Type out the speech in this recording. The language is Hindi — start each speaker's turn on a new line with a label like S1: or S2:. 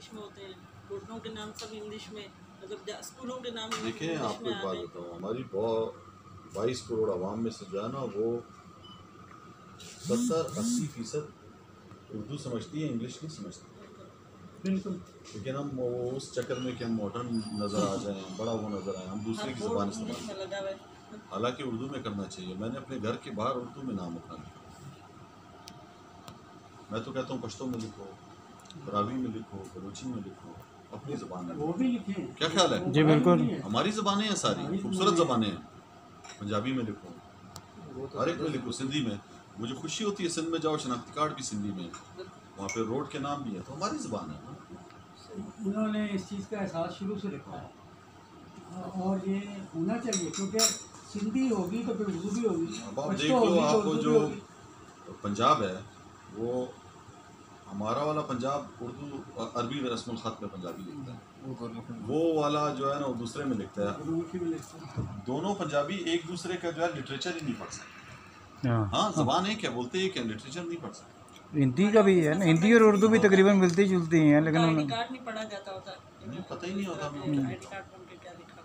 S1: इंग्लिश में होते हैं, होटलों के नाम सब इंग्लिश में, मतलब स्कूलों के नाम
S2: देखें,
S1: इंग्लिश
S2: आपको
S1: में
S2: एक
S1: आ
S2: बात
S1: गए।
S2: बताऊँ, हमारी 22 करोड़ आवाम में से जो है ना, वो 70-80% उर्दू समझती है, इंग्लिश नहीं समझती।
S3: बिल्कुल।
S2: लेकिन हम वो उस चक्कर में कि हम मॉडर्न नज़र आ जाएं, बड़ा वो नज़र आए, हम दूसरे की ज़बान इस्तेमाल
S1: में लगा हुआ है।
S2: हालांकि उर्दू में करना चाहिए। मैंने अपने घर के बाहर उर्दू में नाम अपना लिखा। मैं तो कहता हूँ पश्तो में लिखो, बरावी में लिखो, बलूची में लिखो, अपनी ज़बान में।
S3: वो भी लिखे।
S2: क्या ख्याल है?
S4: जी बिल्कुल,
S2: हमारी ज़बानें हैं सारी, खूबसूरत ज़बानें हैं। पंजाबी में लिखो, हर एक में लिखो, सिंधी में। मुझे खुशी होती है सिंध में जाओ, शनाख्ती कार्ड भी सिंधी में, वहाँ पे रोड के नाम भी है, तो हमारी ज़बान है ना।
S3: उन्होंने इस चीज़ का एहसास शुरू से रखा है और ये होना चाहिए, क्योंकि सिंधी होगी तो फिर उर्दू भी होगी।
S2: अब आप
S3: पश्तो
S2: देख लो,
S3: होगी तो
S2: आपको
S3: उर्दू
S2: जो
S3: भी होगी।
S2: पंजाब है, वो हमारा वाला पंजाब उर्दू अरबी रस्मुल ख़त में पंजाबी लिखता है, वो वाला जो है ना वो दूसरे में लिखता है।
S3: गुरमुखी में लिखते हैं।
S2: दोनों पंजाबी एक दूसरे का जो है लिटरेचर ही नहीं पढ़ सकते।
S4: हाँ
S2: हाँ, ज़बान एक है, बोलते हैं कि लिटरेचर नहीं पढ़ सकते।
S4: हिंदी का भी है ना, हिंदी और उर्दू भी तकरीबन मिलती जुलती हैं, लेकिन
S1: आईडी कार्ड नहीं पढ़ा जाता होता,
S2: नहीं, पता ही नहीं होता हमें।
S1: आईडी कार्ड पे क्या लिखा